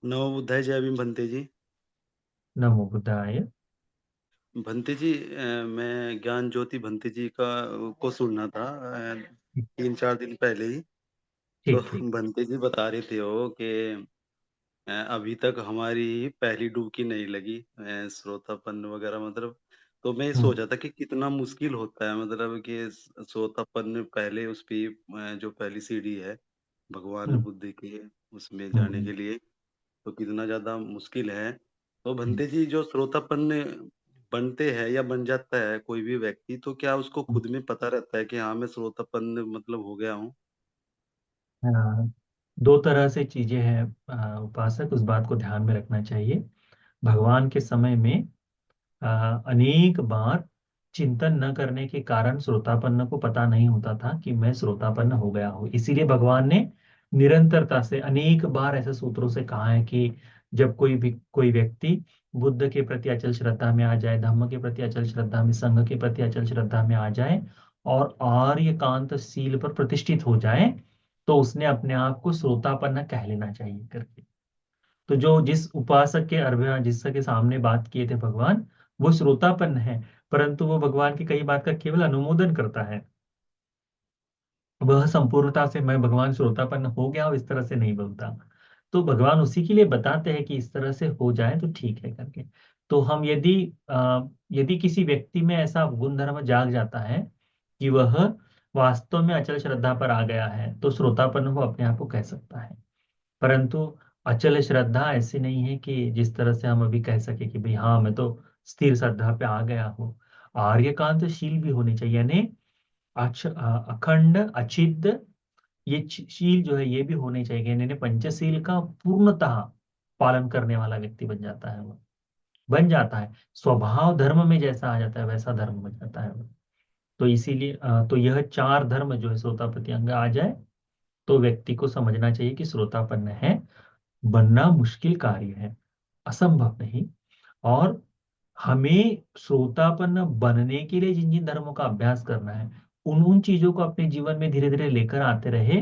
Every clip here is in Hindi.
नमो बुद्धाय जय भीम भंते जी। नमो बुद्धाय। भंते जी मैं ज्ञान ज्योति भंते जी का को सुनना था 3-4 दिन पहले ही। तो ठीक ठीक। भंते जी बता रहे थे वो कि अभी तक हमारी पहली डुबकी नहीं लगी श्रोतापन वगैरह मतलब। तो मैं ये हम्म सोचा था कि कितना मुश्किल होता है मतलब कि श्रोतापन पहले उस पे जो पहली सीढ़ी है भगवान हम्म बुद्ध की उसमें जाने हम्म के लिए तो कितना ज़्यादा मुश्किल है। तो हम्म, भंते जी जो श्रोतापन बनते हैं या बन जाता है कोई भी व्यक्ति तो क्या उसको हम्म। खुद में पता रहता है कि हाँ, मैं श्रोतापन्न मतलब हो गया हूँ? हाँ, दो तरह से चीजें हैं। उपासक उस बात को ध्यान में रखना चाहिए। भगवान के समय में अनेक बार चिंतन न करने के कारण श्रोतापन्न को पता नहीं होता था कि मैं श्रोतापन्न हो गया हूँ। इसीलिए भगवान ने निरंतरता से अनेक बार ऐसे सूत्रों से कहा है कि जब कोई व्यक्ति बुद्ध के प्रति अचल श्रद्धा में आ जाए, धम्म के प्रति अचल श्रद्धा में, संघ के प्रति अचल श्रद्धा में आ जाए और आर्यकांत शील पर प्रतिष्ठित हो जाए, तो उसने अपने आप को श्रोतापन्न कह लेना चाहिए करके। तो जो जिस उपासक के अरबा जिसके सामने बात किए थे भगवान, वो श्रोतापन्न है, परंतु वो भगवान की कई बात का केवल अनुमोदन करता है। वह संपूर्णता से मैं भगवान श्रोतापन्न हो गया हूं इस तरह से नहीं बोलता। तो भगवान उसी के लिए बताते हैं कि इस तरह से हो जाए तो ठीक है करके। तो हम यदि किसी व्यक्ति में ऐसा गुण धर्म जाग जाता है कि वह वास्तव में अचल श्रद्धा पर आ गया है, तो श्रोतापन्न वो अपने आप को कह सकता है। परंतु अचल श्रद्धा ऐसी नहीं है कि जिस तरह से हम अभी कह सके कि भाई हाँ, मैं तो स्थिर श्रद्धा पे आ गया हूँ। आर्यकांत शील भी होनी चाहिए, यानी अखंड अचिद ये शील जो है ये भी होने चाहिए, यानी पंचशील का पूर्णतः पालन करने वाला व्यक्ति बन जाता है। वो बन जाता है, स्वभाव धर्म में जैसा आ जाता है वैसा धर्म बन जाता है वो। तो इसीलिए तो यह चार धर्म जो है श्रोतापति अंग आ जाए, तो व्यक्ति को समझना चाहिए कि श्रोतापन्न है। बनना मुश्किल कार्य है, असंभव नहीं। और हमें श्रोतापन्न बनने के लिए जिन जिन धर्मों का अभ्यास करना है, उन उन चीजों को अपने जीवन में धीरे धीरे लेकर आते रहे,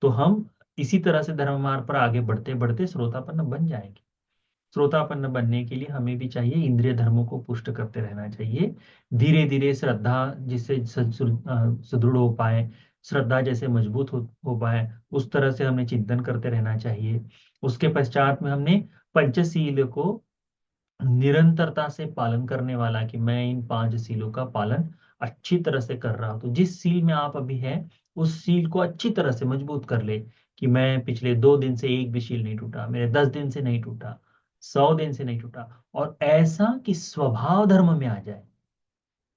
तो हम इसी तरह से धर्म मार्ग पर आगे बढ़ते बढ़ते श्रोतापन्न बन जाएंगे। श्रोतापन्न बनने के लिए हमें भी चाहिए इंद्रिय धर्मों को पुष्ट करते रहना चाहिए। धीरे धीरे श्रद्धा जिससे सुदृढ़ हो पाए, श्रद्धा जैसे मजबूत हो पाए, उस तरह से हमें चिंतन करते रहना चाहिए। उसके पश्चात में हमने पंचशील को निरंतरता से पालन करने वाला, कि मैं इन पांच सीलों का पालन अच्छी तरह से कर रहा हूं। तो जिस सील में आप अभी हैं, उस सील को अच्छी तरह से मजबूत कर ले, कि मैं पिछले 2 दिन से एक भी सील नहीं टूटा, मेरे 10 दिन से नहीं टूटा, 100 दिन से नहीं टूटा, और ऐसा कि स्वभाव धर्म में आ जाए।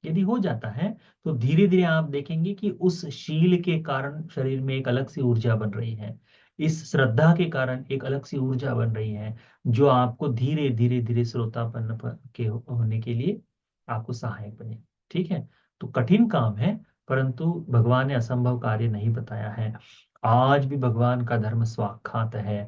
यदि हो जाता है, तो धीरे धीरे आप देखेंगे कि उस शील के कारण शरीर में एक अलग सी ऊर्जा बन रही है, इस श्रद्धा के कारण एक अलग सी ऊर्जा बन रही है, जो आपको धीरे धीरे धीरे श्रोतापन्न के होने के लिए आपको सहायक बने। ठीक है। तो कठिन काम है, परंतु भगवान ने असंभव कार्य नहीं बताया है। आज भी भगवान का धर्म स्वाक्षात है,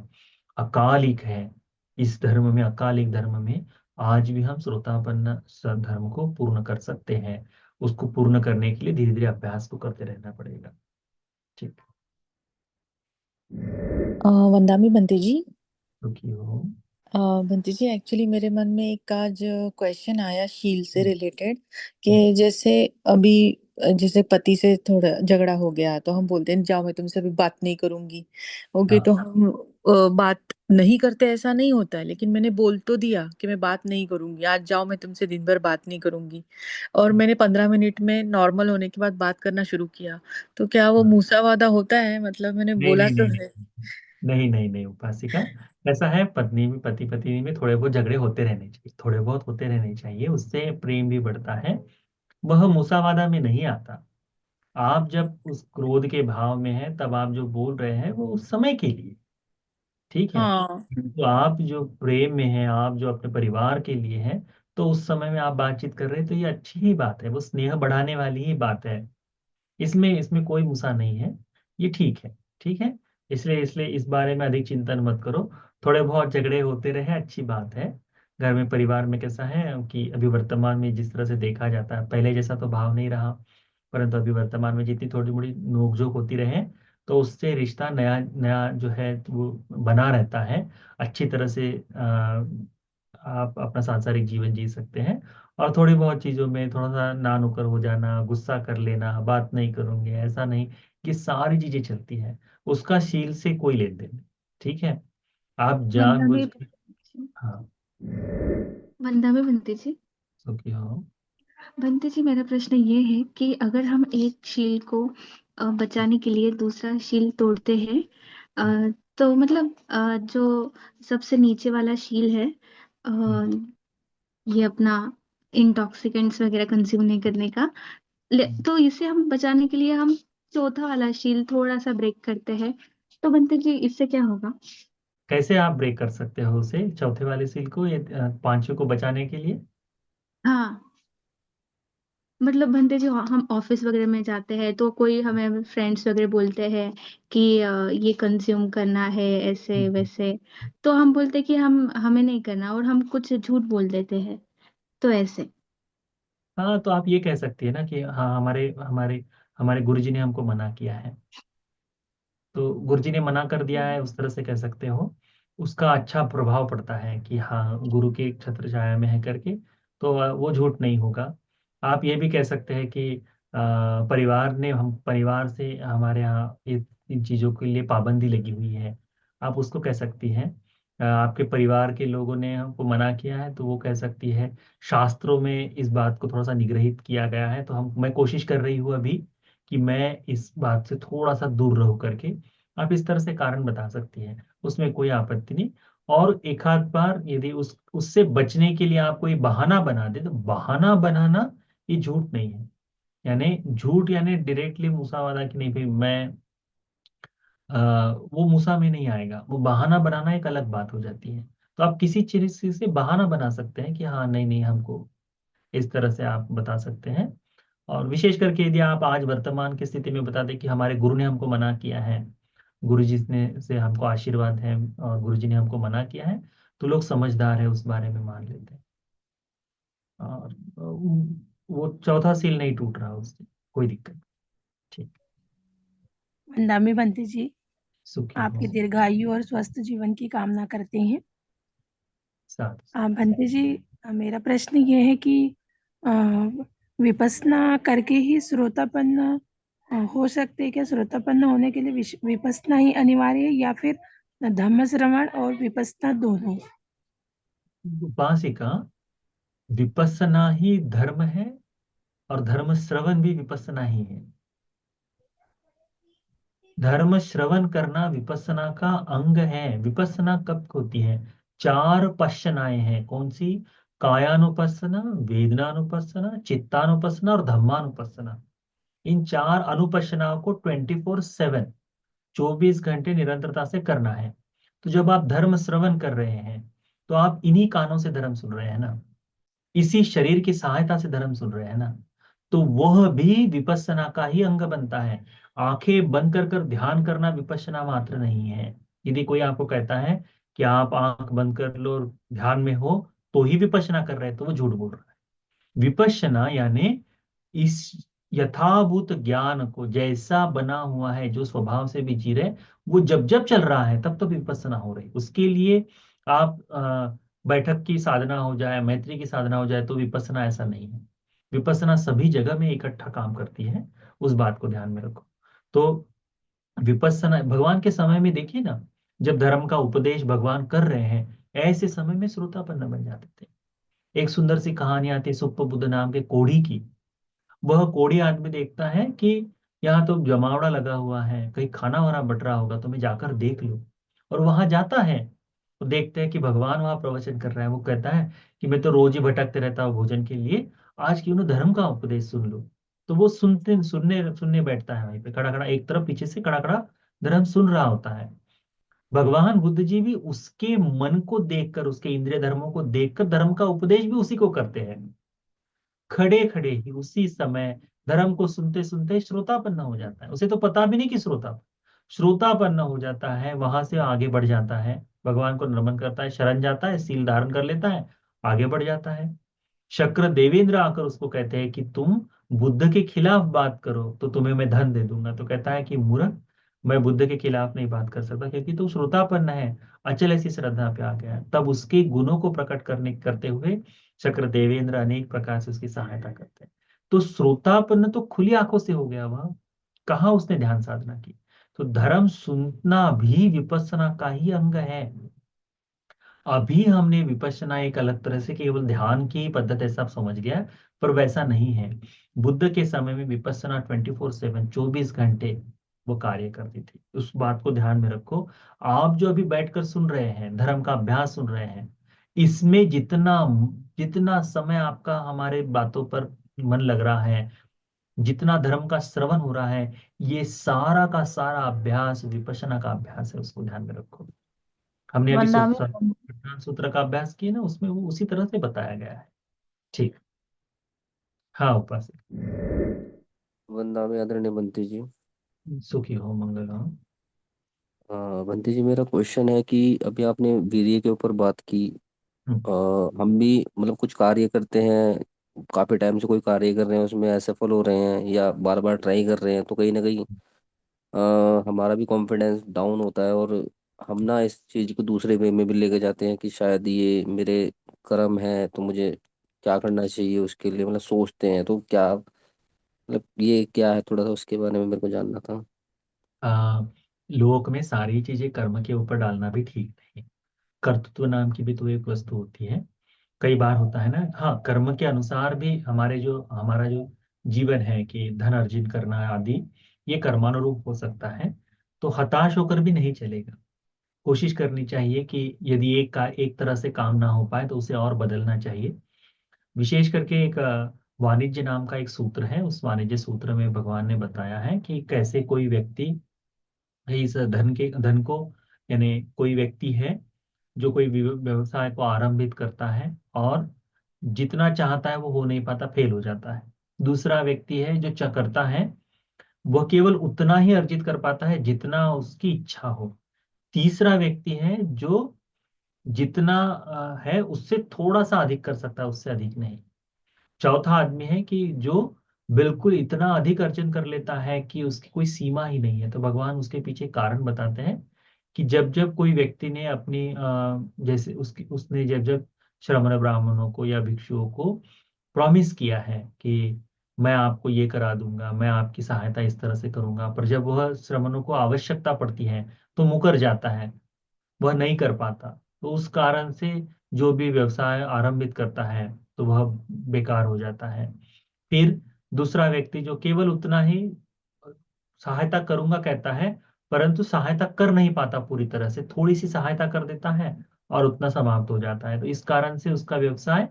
अकालिक है। इस धर्म में, अकालिक धर्म में आज भी हम श्रोतापन्न धर्म को पूर्ण कर सकते हैं। उसको पूर्ण करने के लिए धीरे धीरे अभ्यास को करते रहना पड़ेगा। ठीक। वंदामी बंते जी। तो हो। बंते जी एक्चुअली मेरे मन में एक आज क्वेश्चन आया शील से रिलेटेड कि जैसे अभी जैसे पति से थोड़ा झगड़ा हो गया तो हम बोलते हैं जाओ मैं तुमसे अभी बात नहीं करूंगी। ओके हाँ। तो हम बात नहीं करते ऐसा नहीं होता है, लेकिन मैंने बोल तो दिया कि मैं बात नहीं करूंगी, आज जाओ मैं तुमसे दिन भर बात नहीं करूंगी। और मैंने 15 मिनट में नॉर्मल होने के बाद बात करना शुरू किया। तो क्या वो हाँ। मूसावादा होता है? मतलब मैंने नहीं बोला नहीं तो नहीं है। नहीं नहीं नहीं उपासिका, ऐसा है, पत्नी में पति पत्नी में थोड़े बहुत झगड़े होते रहने चाहिए, थोड़े बहुत होते रहने चाहिए, उससे प्रेम भी बढ़ता है। वह मूसावादा में नहीं आता। आप जब उस क्रोध के भाव में हैं, तब आप जो बोल रहे हैं वो उस समय के लिए, ठीक है। हाँ तो आप जो प्रेम में हैं, आप जो अपने परिवार के लिए हैं, तो उस समय में आप बातचीत कर रहे हैं, तो ये अच्छी ही बात है, वो स्नेह बढ़ाने वाली ही बात है। इसमें इसमें कोई गुस्सा नहीं है, ये ठीक है। ठीक है। इसलिए इसलिए इस बारे में अधिक चिंतन मत करो। थोड़े बहुत झगड़े होते रहे, अच्छी बात है। घर में परिवार में कैसा है कि अभी वर्तमान में जिस तरह से देखा जाता है, पहले जैसा तो भाव नहीं रहा, परंतु अभी वर्तमान में जितनी थोड़ी मोड़ी नोकझोंक होती रहे, तो उससे रिश्ता नया नया जो है वो बना रहता है। अच्छी तरह से आप अपना सांसारिक जीवन जी सकते हैं। और थोड़ी बहुत चीज़ों में थोड़ा सा ना नुक्कड़ हो जाना, गुस्सा कर लेना, बात नहीं करूँगे, ऐसा नहीं, कि सारी चीज़ें चलती हैं। उसका शील से कोई लेन देन नहीं। ठीक है। आप वंदा जानबूझ में के। हाँ। वंदा में बनती थी। ओके। हाँ। बनती जी, मेरा प्रश्न ये है कि अगर हम एक शील को बचाने के लिए दूसरा शील तोड़ते हैं, तो मतलब जो सबसे नीचे वाला शील है, अ, ये अपना इंटॉक्सिकेंट्स वगैरह कंज्यूम नहीं करने का, तो इसे हम बचाने के लिए हम चौथा वाला शील थोड़ा सा ब्रेक करते हैं, तो बनते जी इससे क्या होगा? कैसे आप ब्रेक कर सकते हो उसे, चौथे वाले सील को, ये पांचवे को बचाने के लिए? हाँ, मतलब बनते जी हम ऑफिस वगैरह में जाते हैं तो कोई हमें फ्रेंड्स वगैरह बोलते हैं कि ये कंज्यूम करना है ऐसे हम्म। वैसे, तो हम बोलते हैं कि हम हमें नहीं करना और हम कुछ झूठ बोल देते हैं, तो ऐसे। हाँ, तो आप ये कह सकती है ना कि हाँ, हमारे हमारे हमारे गुरुजी ने हमको मना किया है। तो गुरुजी ने मना कर दिया है, उस तरह से कह सकते हो। उसका अच्छा प्रभाव पड़ता है कि हाँ, गुरु के छत्र छाया में है करके। तो वो झूठ नहीं होगा। आप ये भी कह सकते हैं कि परिवार ने, हम परिवार से हमारे यहाँ इन चीज़ों के लिए पाबंदी लगी हुई है, आप उसको कह सकती हैं। आपके परिवार के लोगों ने हमको मना किया है, तो वो कह सकती है। शास्त्रों में इस बात को थोड़ा सा निग्रहित किया गया है, तो हम मैं कोशिश कर रही हूँ अभी कि मैं इस बात से थोड़ा सा दूर रहूं करके। आप इस तरह से कारण बता सकती हैं, उसमें कोई आपत्ति नहीं। और एक आध बार यदि उससे बचने के लिए आप कोई बहाना बना दे, तो बहाना बनाना ये झूठ नहीं है। यानी झूठ यानी डायरेक्टली मूसा वाला कि नहीं भाई मैं, वो मूसा में नहीं आएगा। वो बहाना बनाना एक अलग बात हो जाती है। तो आप किसी चीज से बहाना बना सकते हैं कि हाँ, नहीं नहीं, हमको इस तरह से आप बता सकते हैं। और विशेष करके यदि आप आज वर्तमान की स्थिति में बता दें कि हमारे गुरु ने हमको मना किया है, गुरु जी ने से हमको आशीर्वाद है और गुरु जी ने हमको मना किया है, तो लोग समझदार है, उस बारे में मान लेते हैं। और वो चौथा सील नहीं टूट रहा उससे, कोई दिक्कत नहीं। ठीक। वंदा में बनती जी, सुखी हो। आपके दीर्घायु और स्वस्थ जीवन की कामना करते हैं। साथ। भंते जी, मेरा प्रश्न ये है कि अ, विपස්සना करके ही श्रोतापन्न हो सकते हैं क्या? श्रोतापन्न होने के लिए विपස්සना ही अनिवार्य है या फिर धम्म श्रवण और विपස්සना दोनों? उपासिका, विपස්සना ही धर्म है और धर्म श्रवण भी विपස්සना ही है। धर्म श्रवण करना विपස්සना का अंग है। विपස්සना कब होती है? चार पश्चनाएं हैं। कौन सी? कायानुपස්සना, वेदनानुपස්සना, चित्तानुपස්සना और धम्मानुपස්සना। इन चार अनुपස්සनाओं को 24/7, 24 घंटे निरंतरता से करना है। तो जब आप धर्म श्रवण कर रहे हैं, तो आप इन्हीं कानों से धर्म सुन रहे हैं ना, इसी शरीर की सहायता से धर्म सुन रहे हैं ना, तो वह भी विपස්සना का ही अंग बनता है। आंखें बंद कर कर ध्यान करना विपස්සना मात्र नहीं है। यदि कोई आपको कहता है कि आप आंख बंद कर लो और ध्यान में हो तो ही विपස්සना कर रहे हैं, तो वो झूठ बोल रहा है। विपश्यना यानी इस यथाभूत ज्ञान को, जैसा बना हुआ है, जो स्वभाव से भी जी रहे, वो जब जब चल रहा है तब तो विपස්සना हो रही। उसके लिए आप बैठक की साधना हो जाए, मैत्री की साधना हो जाए तो विपස්සना, ऐसा नहीं है। विपස්සना सभी जगह में इकट्ठा काम करती है। उस बात को ध्यान में रखो। तो विपස්සना भगवान के समय में देखिए ना, जब धर्म का उपदेश भगवान कर रहे हैं, ऐसे समय में श्रोतापन्न बन जाते थे। एक सुंदर सी कहानी आती है सुप्प बुद्ध नाम के कोढ़ी की। वह कोढ़ी आदमी देखता है कि यहाँ तो जमावड़ा लगा हुआ है, कहीं खाना वाना बट रहा होगा, तो मैं जाकर देख लूं। और वहां जाता है, तो देखते हैं कि भगवान वहां प्रवचन कर रहा है। वो कहता है कि मैं तो रोज ही भटकते रहता हूँ भोजन के लिए, आज क्यों ना धर्म का उपदेश सुन लो। तो वो सुनते सुनने सुनने बैठता है, वहीं पे खड़ा खड़ा, एक तरफ पीछे से खड़ा खड़ा धर्म सुन रहा होता है। भगवान बुद्ध जी भी उसके मन को देखकर, उसके इंद्रिय धर्मों को देखकर धर्म का उपदेश भी उसी को करते हैं। खड़े खड़े ही उसी समय धर्म को सुनते सुनते श्रोतापन्न हो जाता है। उसे तो पता भी नहीं कि श्रोतापन्न हो जाता है। वहां से आगे बढ़ जाता है, भगवान को नमन करता है, शरण जाता है, सील धारण कर लेता है, आगे बढ़ जाता है। शक्र देवेंद्र आकर उसको कहते हैं कि तुम बुद्ध के खिलाफ बात करो तो तुम्हें मैं धन दे दूंगा। तो कहता है कि मूर्ख, मैं बुद्ध के खिलाफ नहीं बात कर सकता, क्योंकि तो श्रोतापन्न है, अचल ऐसी श्रद्धा पे आ गया है। तब उसके गुणों को प्रकट करते हुए चक्र देवेंद्र अनेक प्रकार से उसकी सहायता करते हैं। तो श्रोतापन्न तो खुली आंखों से हो गया, वह कहाँ उसने ध्यान साधना की। तो धर्म सुनना भी विपස්සना का ही अंग है। अभी हमने विपश्यना एक अलग तरह से केवल ध्यान की पद्धति ऐसा समझ गया, पर वैसा नहीं है। बुद्ध के समय में विपश्यना 24/7 24 घंटे वो कार्य करती थी। उस बात को ध्यान में रखो। आप जो अभी बैठकर सुन रहे हैं, धर्म का अभ्यास सुन रहे हैं, इसमें जितना जितना समय आपका हमारे बातों पर मन लग रहा है, जितना धर्म का श्रवण हो रहा है, ये सारा का सारा अभ्यास विपश्यना का अभ्यास है। उसको ध्यान में रखो। हमने अभी वंदना में प्रधान सूत्र का अभ्यास किया ना, उसमें वो उसी तरह से बताया गया है। ठीक। हाँ, उपासक। वंदना में आदरणीय बंटी जी। सुखी हो, मंगल हो। बंटी जी, मेरा क्वेश्चन है कि अभी आपने वीर्य के ऊपर बात की। हम्म, हम भी मतलब कुछ कार्य करते हैं, काफी टाइम से कोई कार्य कर रहे हैं, उसमें असफल हो रहे हैं या बार बार ट्राई कर रहे हैं, तो कहीं ना कहीं हमारा भी कॉन्फिडेंस डाउन होता है, और हम ना इस चीज को दूसरे वे में भी लेके जाते हैं कि शायद ये मेरे कर्म है, तो मुझे क्या करना चाहिए उसके लिए, मतलब सोचते हैं। तो क्या मतलब ये क्या है, थोड़ा सा उसके बारे में मेरे को जानना था। आ, लोक में सारी चीजें कर्म के ऊपर डालना भी ठीक नहीं। कर्तृत्व नाम की भी तो एक वस्तु होती है। कई बार होता है ना, हाँ, कर्म के अनुसार भी हमारा जो जीवन है कि धन अर्जित करना आदि, ये कर्मानुरूप हो सकता है। तो हताश होकर भी नहीं चलेगा। कोशिश करनी चाहिए कि यदि एक तरह से काम ना हो पाए तो उसे और बदलना चाहिए। विशेष करके एक वाणिज्य नाम का एक सूत्र है। उस वाणिज्य सूत्र में भगवान ने बताया है कि कैसे कोई व्यक्ति इस धन को, यानी कोई व्यक्ति है जो कोई व्यवसाय को आरंभित करता है और जितना चाहता है वो हो नहीं पाता, फेल हो जाता है। दूसरा व्यक्ति है जो करता है, वह केवल उतना ही अर्जित कर पाता है जितना उसकी इच्छा हो। तीसरा व्यक्ति है जो जितना है उससे थोड़ा सा अधिक कर सकता है, उससे अधिक नहीं। चौथा आदमी है कि जो बिल्कुल इतना अधिक अर्जन कर लेता है कि उसकी कोई सीमा ही नहीं है। तो भगवान उसके पीछे कारण बताते हैं कि जब जब कोई व्यक्ति ने अपनी जैसे उसने जब जब श्रमण ब्राह्मणों को या भिक्षुओं को प्रॉमिस किया है कि मैं आपको ये करा दूंगा, मैं आपकी सहायता इस तरह से करूंगा, पर जब वह श्रमणों को आवश्यकता पड़ती है तो मुकर जाता है, वह नहीं कर पाता। तो उस कारण से जो भी व्यवसाय आरंभित करता है तो वह बेकार हो जाता है। फिर दूसरा व्यक्ति जो केवल उतना ही सहायता करूंगा कहता है, परंतु सहायता कर नहीं पाता पूरी तरह से, थोड़ी सी सहायता कर देता है और उतना समाप्त हो जाता है। तो इस कारण से उसका व्यवसाय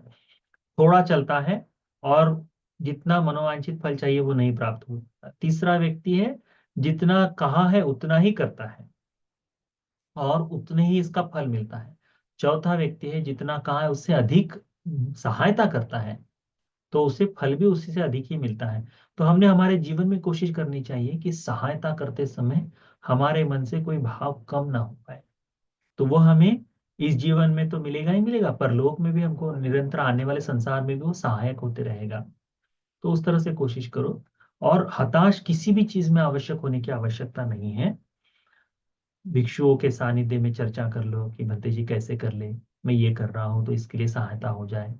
थोड़ा चलता है और जितना मनोवांछित फल चाहिए वो नहीं प्राप्त होता। तीसरा व्यक्ति है जितना कहा है उतना ही करता है और उतने ही इसका फल मिलता है। चौथा व्यक्ति है जितना कहा है उससे अधिक सहायता करता है, तो उसे फल भी उसी से अधिक ही मिलता है। तो हमने हमारे जीवन में कोशिश करनी चाहिए कि सहायता करते समय हमारे मन से कोई भाव कम ना हो पाए। तो वो हमें इस जीवन में तो मिलेगा ही मिलेगा, परलोक में भी हमको निरंतर आने वाले संसार में भी वो सहायक होते रहेगा। तो उस तरह से कोशिश करो। और हताश किसी भी चीज में आवश्यक होने की आवश्यकता नहीं है। भिक्षुओं के सानिध्य में चर्चा कर लो कि भंते जी कैसे कर ले, मैं ये कर रहा हूँ तो इसके लिए सहायता हो जाए।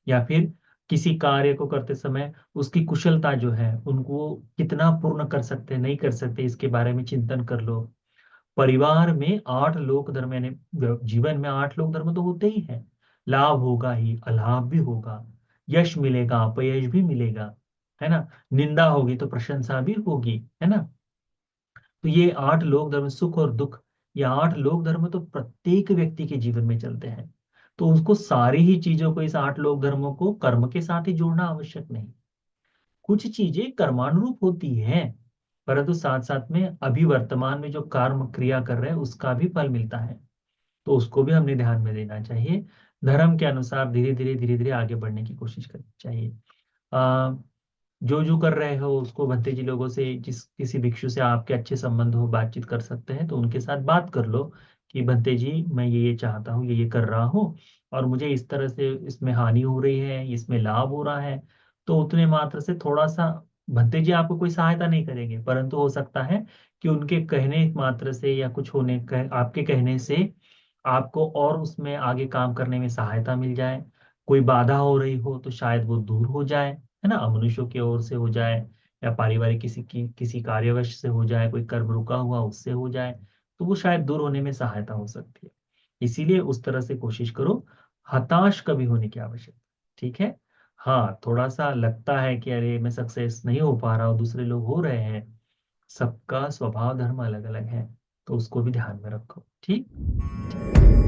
या फिर किसी कार्य को करते समय उसकी कुशलता जो है उनको कितना पूर्ण कर सकते नहीं कर सकते, इसके बारे में चिंतन कर लो। परिवार में 8 लोक धर्म, यानी जीवन में 8 लोक धर्म तो होते ही हैं। लाभ होगा ही, अलाभ भी होगा, यश मिलेगा, अपयश भी मिलेगा, है ना, निंदा होगी तो प्रशंसा भी होगी, है ना। तो ये 8 लोक धर्म, सुख और दुख, ये 8 लोक धर्म तो प्रत्येक व्यक्ति के जीवन में चलते हैं। तो उसको सारी ही चीजों को, इस 8 लोक धर्मों को कर्म के साथ ही जोड़ना आवश्यक नहीं। कुछ चीजें कर्मानुरूप होती हैं, परंतु साथ साथ में अभी वर्तमान में जो कर्म क्रिया कर रहे हैं उसका भी फल मिलता है। तो उसको भी हमने ध्यान में देना चाहिए। धर्म के अनुसार धीरे धीरे आगे बढ़ने की कोशिश करनी चाहिए। जो कर रहे हो उसको भंते जी लोगों से, जिस किसी भिक्षु से आपके अच्छे संबंध हो, बातचीत कर सकते हैं तो उनके साथ बात कर लो कि भंते जी मैं ये चाहता हूँ, ये कर रहा हूँ और मुझे इस तरह से इसमें हानि हो रही है, इसमें लाभ हो रहा है। तो उतने मात्र से थोड़ा सा भंते जी आपको कोई सहायता नहीं करेंगे, परंतु हो सकता है कि उनके कहने मात्र से या कुछ आपके कहने से आपको और उसमें आगे काम करने में सहायता मिल जाए। कोई बाधा हो रही हो तो शायद वो दूर हो जाए, है ना, मनुष्यों की ओर से हो जाए, या पारिवारिक किसी कार्यवश से हो जाए, कोई कर्म रुका हुआ उससे हो जाए, तो वो शायद दूर होने में सहायता हो सकती है। इसीलिए उस तरह से कोशिश करो, हताश कभी होने की आवश्यकता, ठीक है। हाँ, थोड़ा सा लगता है कि अरे मैं सक्सेस नहीं हो पा रहा हूँ, दूसरे लोग हो रहे हैं, सबका स्वभाव धर्म अलग अलग है, तो उसको भी ध्यान में रखो, ठीक।